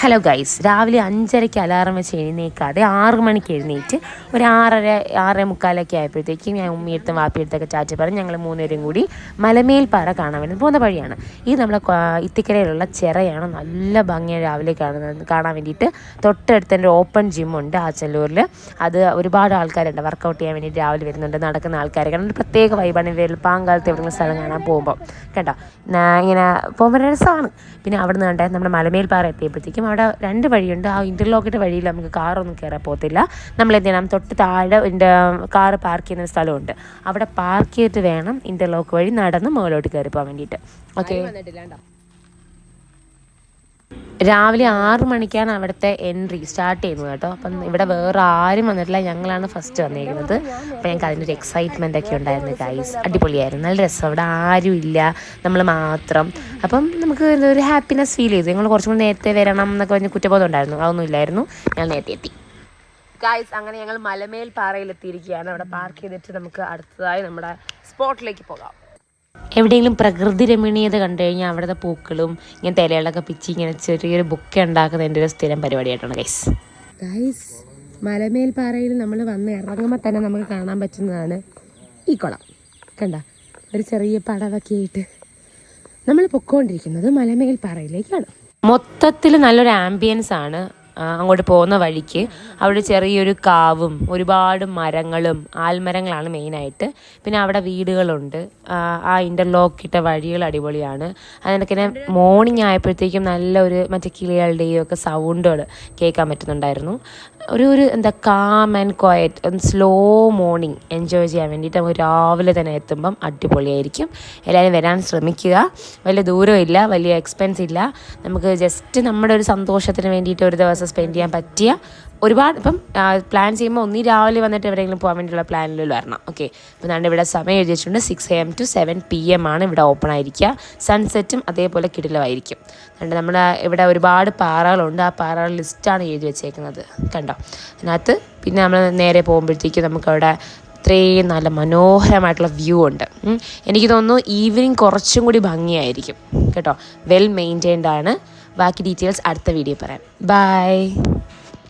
Hello guys, രാവിലെ 5:30 alarm വെച്ച് എഴുന്നേക്കാതെ 6 മണിക്ക് എഴുന്നേറ്റ് ഒരു 6:30 ആയപ്പോഴത്തേക്കും ഞാൻ ഉമ്മിയെടുത്തും വാപ്പിയെടുത്തൊക്കെ ചാറ്റി പറഞ്ഞ് ഞങ്ങൾ 3 പേരും കൂടി മലമേൽപ്പാറ കാണാൻ വേണ്ടി പോകുന്ന വഴിയാണ്. ഇത് നമ്മളെ ഇത്തിക്കരയിലുള്ള ചിറയാണ്. നല്ല ഭംഗിയാണ് രാവിലെ കാണാൻ വേണ്ടിയിട്ട്. തൊട്ടടുത്ത് തന്നെ ഓപ്പൺ ജിമ്മുണ്ട് ആച്ചല്ലൂരിൽ. അത് ഒരുപാട് ആൾക്കാരുണ്ട് വർക്കൗട്ട് ചെയ്യാൻ വേണ്ടിയിട്ട് രാവിലെ വരുന്നുണ്ട്, നടക്കുന്ന ആൾക്കാർ. കാരണം ഒരു പ്രത്യേക വൈബാണ് വെളുപ്പാങ്കാലത്ത് എവിടെയെങ്കിലും സ്ഥലം കാണാൻ പോകുമ്പോൾ കേട്ടോ. ഇങ്ങനെ പോകുമ്പോൾ രസമാണ്. പിന്നെ അവിടെ നിന്ന് കണ്ടേ നമ്മുടെ മലമേൽപ്പാറ എത്തിയപ്പോഴത്തേക്കും അവിടെ 2 വഴിയുണ്ട്. ആ ഇൻ്റർലോക്കിൻ്റെ വഴിയിൽ നമുക്ക് കാറൊന്നും കയറാൻ പോകത്തില്ല. നമ്മൾ എന്ത് ചെയ്യണം, തൊട്ട് താഴെ കാറ് പാർക്ക് ചെയ്യുന്ന സ്ഥലമുണ്ട്. അവിടെ പാർക്ക് ചെയ്തിട്ട് വേണം ഇൻ്റർലോക്ക് വഴി നടന്ന് മുകളിലോട്ട് കയറി പോകാൻ വേണ്ടിയിട്ട്. ഓക്കെ, രാവിലെ 6 മണിക്കാണ് അവിടുത്തെ എൻട്രി സ്റ്റാർട്ട് ചെയ്യുന്നത് കേട്ടോ. അപ്പം ഇവിടെ വേറെ ആരും വന്നിട്ടില്ല, ഞങ്ങളാണ് ഫസ്റ്റ് വന്നിരിക്കുന്നത്. അപ്പോൾ ഞങ്ങൾക്ക് അതിനൊരു എക്സൈറ്റ്മെൻ്റ് ഒക്കെ ഉണ്ടായിരുന്നു ഗൈസ്. അടിപൊളിയായിരുന്നു, നല്ല രസം. അവിടെ ആരും ഇല്ല, നമ്മൾ മാത്രം. അപ്പം നമുക്ക് ഒരു ഹാപ്പിനെസ് ഫീൽ ചെയ്തു. ഞങ്ങൾ കുറച്ചും കൂടി നേരത്തെ വരണം എന്നൊക്കെ പറഞ്ഞ് കുറ്റബോധം ഉണ്ടായിരുന്നു, അതൊന്നും ഇല്ലായിരുന്നു. ഞങ്ങൾ നേരത്തെ എത്തി ഗൈസ്. അങ്ങനെ ഞങ്ങൾ മലമേൽ പാറയിൽ എത്തിയിരിക്കുകയാണ്. അവിടെ പാർക്ക് ചെയ്തിട്ട് നമുക്ക് അടുത്തതായി നമ്മുടെ സ്പോട്ടിലേക്ക് പോകാം. എവിടെയെങ്കിലും പ്രകൃതി രമണീയത കണ്ടു കഴിഞ്ഞാൽ അവിടുത്തെ പൂക്കളും ഇങ്ങനത്തെ ഇലകളൊക്കെ പിച്ചി ഇങ്ങനെ ചെറിയൊരു ബുക്ക് ഉണ്ടാക്കുന്ന എൻ്റെ ഒരു സ്ഥിരം പരിപാടിയായിട്ടാണ് ഗൈസ്. മലമേൽപ്പാറയിൽ നമ്മൾ വന്ന് ഇറങ്ങുമ്പോൾ തന്നെ നമുക്ക് കാണാൻ പറ്റുന്നതാണ് ഈ കുളം. കണ്ട, ഒരു ചെറിയ പടവൊക്കെ ആയിട്ട് നമ്മൾ പൊക്കോണ്ടിരിക്കുന്നത് മലമേൽപ്പാറയിലേക്കാണ്. മൊത്തത്തിൽ നല്ലൊരു ആംബിയൻസ് ആണ് അങ്ങോട്ട് പോകുന്ന വഴിക്ക്. അവിടെ ചെറിയൊരു കാവും ഒരുപാട് മരങ്ങളും ആൽമരങ്ങളാണ് മെയിനായിട്ട്. പിന്നെ അവിടെ വീടുകളുണ്ട്. ആ ഇൻ്റർലോക്കിട്ട വഴികൾ അടിപൊളിയാണ്. അതിനൊക്കെ മോർണിംഗ് ആയപ്പോഴത്തേക്കും നല്ലൊരു മറ്റേ കിളികളുടെയും ഒക്കെ സൗണ്ടുകൾ കേൾക്കാൻ പറ്റുന്നുണ്ടായിരുന്നു. ഒരു എന്താ calm and quiet, slow morning enjoy ചെയ്യാൻ വേണ്ടിയിട്ട് നമുക്ക് രാവിലെ തന്നെ എത്തുമ്പം അടിപൊളിയായിരിക്കും. എല്ലാവരും വരാൻ ശ്രമിക്കുക. വലിയ ദൂരമില്ല, വലിയ എക്സ്പെൻസ് ഇല്ല. നമുക്ക് ജസ്റ്റ് നമ്മുടെ ഒരു സന്തോഷത്തിന് വേണ്ടിയിട്ട് ഒരു ദിവസം സ്പെൻഡ് ചെയ്യാൻ പറ്റിയ ഒരുപാട്. ഇപ്പം പ്ലാൻ ചെയ്യുമ്പോൾ ഒന്നീ രാവിലെ വന്നിട്ട് എവിടെയെങ്കിലും പോകാൻ വേണ്ടിയുള്ള പ്ലാനിൽ വരണം. ഓക്കെ, അപ്പോൾ ഞാൻ ഇവിടെ സമയം എഴുതി വെച്ചിട്ടുണ്ട്. 6 AM to 7 PM ആണ് ഇവിടെ ഓപ്പൺ ആയിരിക്കുക. സൺസെറ്റും അതേപോലെ കിടിലമായിരിക്കും. അതുകൊണ്ട് നമ്മുടെ ഇവിടെ ഒരുപാട് പാറകളുണ്ട്. ആ പാറകളുടെ ലിസ്റ്റാണ് എഴുതി വെച്ചേക്കുന്നത്, കണ്ടോ അതിനകത്ത്. പിന്നെ നമ്മൾ നേരെ പോകുമ്പോഴത്തേക്കും നമുക്കവിടെ ഇത്രയും നല്ല മനോഹരമായിട്ടുള്ള വ്യൂ ഉണ്ട്. എനിക്ക് തോന്നുന്നു ഈവനിങ് കുറച്ചും കൂടി ഭംഗിയായിരിക്കും കേട്ടോ. വെൽ മെയിൻറ്റൈൻഡ് ആണ്. ബാക്കി ഡീറ്റെയിൽസ് അടുത്ത വീഡിയോ പറയാം. ബൈ.